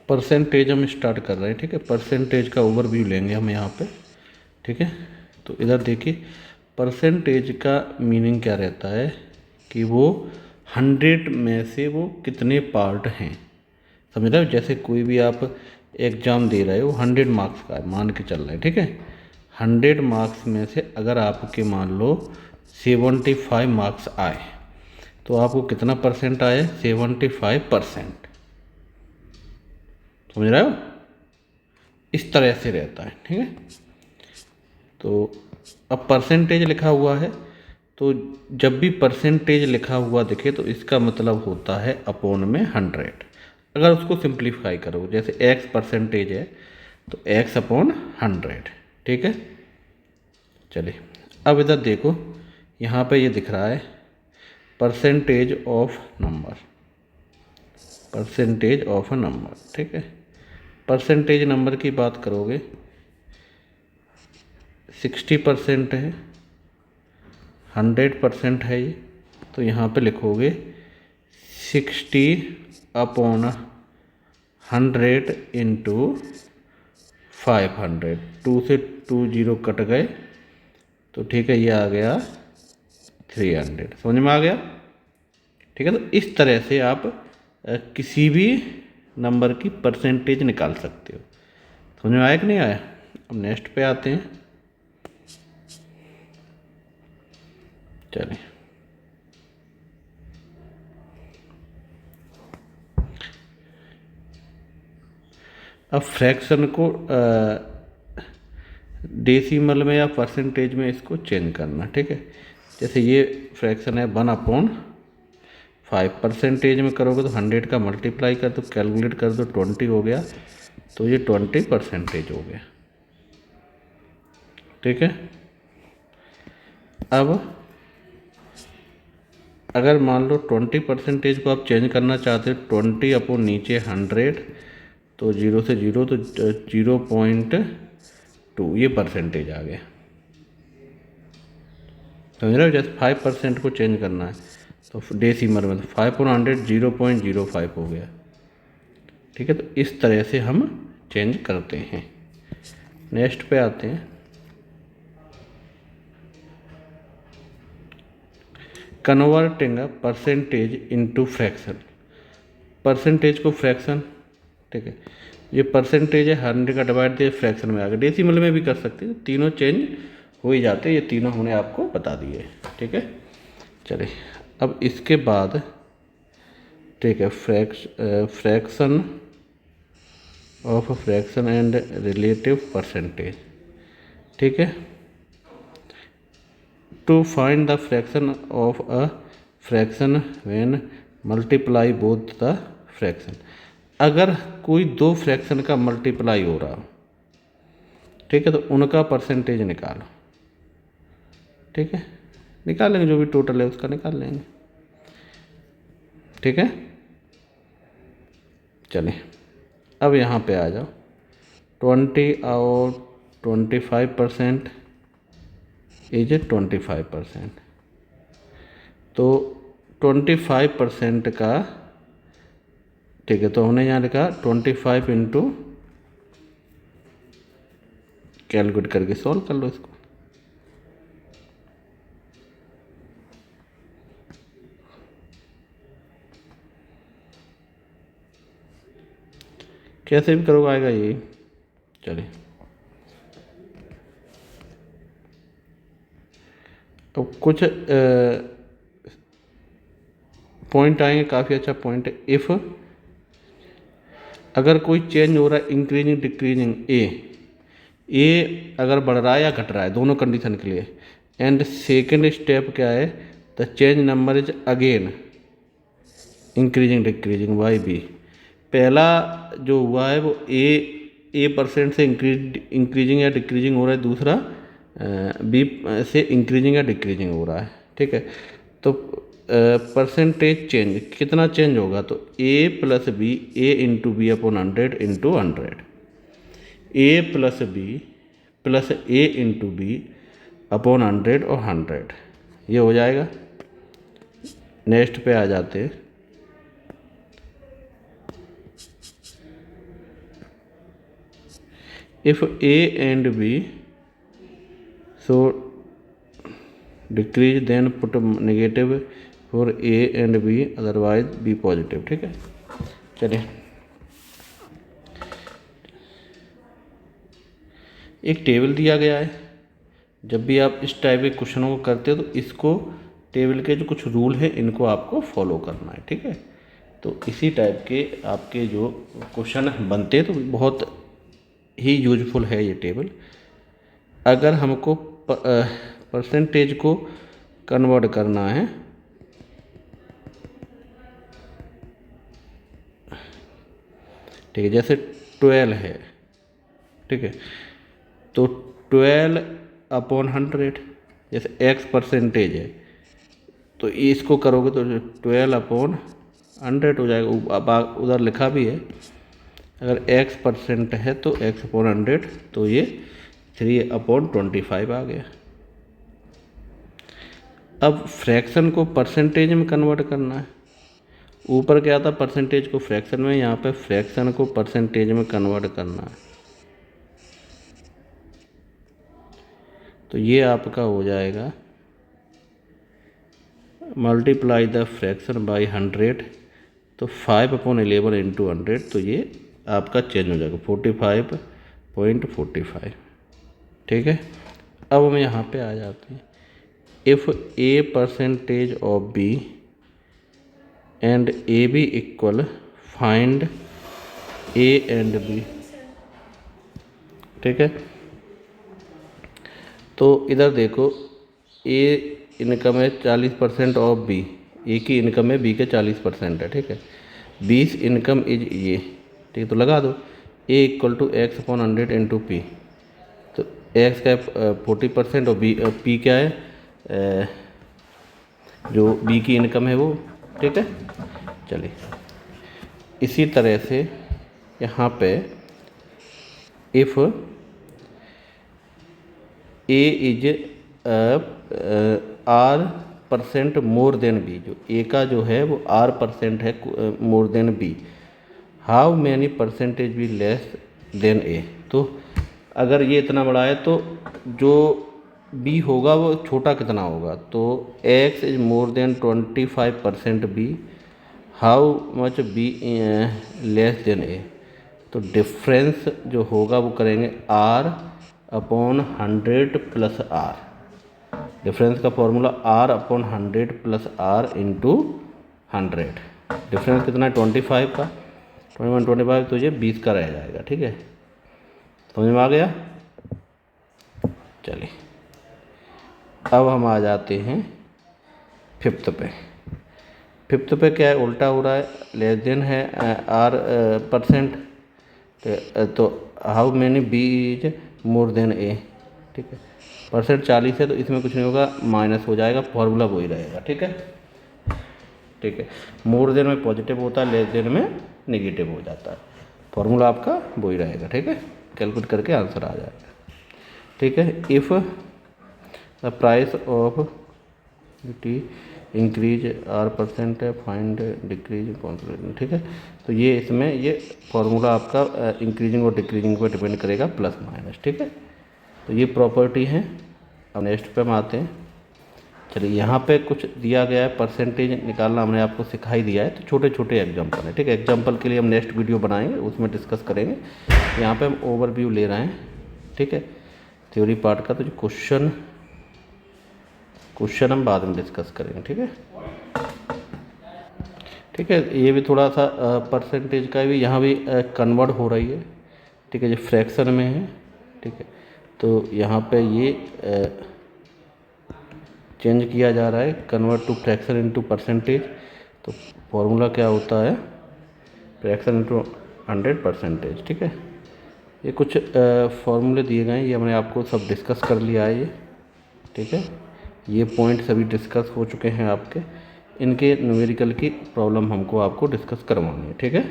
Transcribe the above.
Percentage हम start कर रहे हैं, ठीक है। परसेंटेज का ओवरव्यू लेंगे हम यहाँ पे, ठीक है। तो इधर देखिए, परसेंटेज का मीनिंग क्या रहता है कि वो 100 में से वो कितने पार्ट हैं, समझ रहे हो। जैसे कोई भी आप एग्ज़ाम दे रहे हो, 100 मार्क्स का मान के चल रहे हैं, ठीक है। 100 मार्क्स में से अगर आपके मान लो 75 मार्क्स आए, तो आपको कितना परसेंट आए? 75%, समझ रहे हो। इस तरह से रहता है, ठीक है। तो अब परसेंटेज लिखा हुआ है, तो जब भी परसेंटेज लिखा हुआ दिखे तो इसका मतलब होता है अपॉन में 100। अगर उसको सिंप्लीफाई करो, जैसे x परसेंटेज है तो x अपॉन 100, ठीक है। चलिए अब इधर देखो, यहाँ पे ये दिख रहा है percentage of number, percentage of a number, ठीक है। परसेंटेज नंबर की बात करोगे 60% है, 100% है ये, तो यहाँ पे लिखोगे 60 अपॉन 100 इंटू 500, 2 से 2 जीरो कट गए, तो ठीक है ये आ गया 300, समझ में आ गया, ठीक है। तो इस तरह से आप किसी भी नंबर की परसेंटेज निकाल सकते हो। समझ में आया कि नहीं आया? अब नेक्स्ट पे आते हैं। चलिए अब फ्रैक्शन को डेसिमल में या परसेंटेज में इसको चेंज करना, ठीक है। जैसे ये फ्रैक्शन है 1/5, परसेंटेज में करोगे तो 100 का मल्टीप्लाई कर दो, कैलकुलेट कर दो, 20 हो गया, तो ये 20% हो गया, ठीक है। अब अगर मान लो 20% को आप चेंज करना चाहते हो, 20 अपॉन नीचे 100, तो 0 से 0 तो 0.2, ये परसेंटेज आ गया, समझ रहे हो। जैसे 5% को चेंज करना है तो डेसिमल में, तो 5/100 0.05 हो गया, ठीक है। तो इस तरह से हम चेंज करते हैं। नेक्स्ट पे आते हैं। Converting percentage into fraction, percentage को फ्रैक्शन, ठीक है। ये परसेंटेज है 100 का डिवाइड दिया फ्रैक्शन में आ गया, डेसिमल में भी कर सकते हैं, तीनों चेंज हो ही जाते हैं। ये तीनों हमने आपको बता दिए, ठीक है। चलिए अब इसके बाद, ठीक है, fraction of fraction and relative percentage, ठीक है। To find the fraction of a fraction when multiply both the fraction, अगर कोई दो फ्रैक्शन का मल्टीप्लाई हो रहा हो, ठीक है, तो उनका परसेंटेज निकालो, ठीक है। निकाल लेंगे, जो भी टोटल है उसका निकाल लेंगे, ठीक है। चलिए अब यहाँ पे आ जाओ, 20 और 25% इज 25%, तो 25% का, ठीक है, तो हमने यहाँ लिखा 25 इंटू, कैलकुलेट करके सॉल्व कर लो इसको। कैसे भी करोगे आएगा ये। चलिए तो कुछ पॉइंट आएंगे, काफ़ी अच्छा पॉइंट है। इफ़ अगर कोई चेंज हो रहा है इंक्रीजिंग डिक्रीजिंग, ए अगर बढ़ रहा है या घट रहा है, दोनों कंडीशन के लिए, एंड सेकेंड स्टेप क्या है, the change number is again increasing decreasing by B. पहला जो हुआ है वो ए परसेंट से इंक्रीजिंग या डिक्रीजिंग हो रहा है, दूसरा बी से इंक्रीजिंग या डिक्रीजिंग हो रहा है, ठीक है। तो परसेंटेज चेंज कितना चेंज होगा, तो ए प्लस बी, ए इंटू बी अपॉन 100 इंटू 100, ए प्लस बी प्लस ए इंटू बी अपॉन 100 और 100, ये हो जाएगा। नेक्स्ट पे आ जाते हैं। If A and B so decrease then put negative for A and B otherwise B positive. ठीक है, चलिए एक टेबल दिया गया है। जब भी आप इस टाइप के क्वेश्चनों को करते हो तो इसको टेबल के जो कुछ रूल है इनको आपको फॉलो करना है। ठीक है, तो इसी टाइप के आपके जो क्वेश्चन बनते हैं तो बहुत ही यूजफुल है ये टेबल। अगर हमको परसेंटेज को कन्वर्ट करना है ठीक है, जैसे 12 है। ठीक है, तो 12/100 जैसे x परसेंटेज है तो इसको करोगे तो 12/100 हो जाएगा। अब उधर लिखा भी है अगर x% है तो x/100 तो ये 3/25 आ गया। अब फ्रैक्शन को परसेंटेज में कन्वर्ट करना है। ऊपर क्या था परसेंटेज को फ्रैक्शन में, यहाँ पे फ्रैक्शन को परसेंटेज में कन्वर्ट करना है। तो ये आपका हो जाएगा मल्टीप्लाई द फ्रैक्शन बाई 100 तो 5/11 इंटू 100 तो ये आपका चेंज हो जाएगा 45.45। ठीक है, अब हम यहाँ पे आ जाते हैं। If A percentage of B and A B equal find A and B. ठीक है, तो इधर देखो ए इनकम है 40% ऑफ बी, ए की इनकम है बी के 40% है। ठीक है, 20 इनकम इज ये। ठीक है, तो लगा दो a equal to x/100 into P. तो एक्स का 40% और बी पी क्या है जो बी की इनकम है वो। ठीक है, चलिए इसी तरह से यहाँ पे if A is R% more than B, जो ए का जो है वो R% है more than B, how many percentage B less than A. तो अगर ये इतना बड़ा है तो जो बी होगा वो छोटा कितना होगा, तो x is more than 25% B, how much B less than A. तो डिफरेंस जो होगा वो करेंगे R/100 प्लस R। डिफरेंस का formula R/100 plus R into 100। Difference कितना है 25 का, 25 तो ये 20 का रह जाएगा। ठीक है, समझ में आ गया। चलिए अब हम आ जाते हैं फिफ्थ पे। फिफ्थ पे क्या है, उल्टा हो रहा है, लेस देन है R%। तो how many B is more than A. ठीक है, परसेंट 40 है तो इसमें कुछ नहीं होगा, माइनस हो जाएगा, फॉर्मूला वही रहेगा। ठीक है, ठीक है, मोर देन में पॉजिटिव होता है, लेस देन में नेगेटिव हो जाता है, फॉर्मूला आपका वही रहेगा। ठीक है, कैलकुलेट करके आंसर आ जाएगा। ठीक है, if the price of T increase R% है, फाइंड डिक्रीज कॉन्सेंट्रेशन। ठीक है, तो ये इसमें ये फॉर्मूला आपका इंक्रीजिंग और डिक्रीजिंग पर डिपेंड करेगा, प्लस माइनस। ठीक है, तो ये प्रॉपर्टी है। अब नेक्स्ट पे हम आते हैं। चलिए यहाँ पे कुछ दिया गया है, परसेंटेज निकालना हमने आपको सिखा ही दिया है, तो छोटे छोटे एग्जांपल है। ठीक है, एग्जांपल के लिए हम नेक्स्ट वीडियो बनाएंगे, उसमें डिस्कस करेंगे। यहाँ पे हम ओवरव्यू ले रहे हैं। ठीक है, थ्योरी पार्ट का, तो जो क्वेश्चन हम बाद में डिस्कस करेंगे। ठीक है, ठीक है, ये भी थोड़ा सा परसेंटेज का भी यहाँ भी कन्वर्ट हो रही है। ठीक है, जो फ्रैक्शन में है। ठीक है, तो यहाँ पे ये चेंज किया जा रहा है, convert to fraction into percentage. तो फॉर्मूला क्या होता है, फ्रैक्शन इनटू 100%। ठीक है, ये कुछ फॉर्मूले दिए गए हैं, ये हमने आपको सब डिस्कस कर लिया है ये। ठीक है, ये पॉइंट सभी डिस्कस हो चुके हैं आपके। इनके न्यूमेरिकल की प्रॉब्लम आपको डिस्कस करवानी है। ठीक है।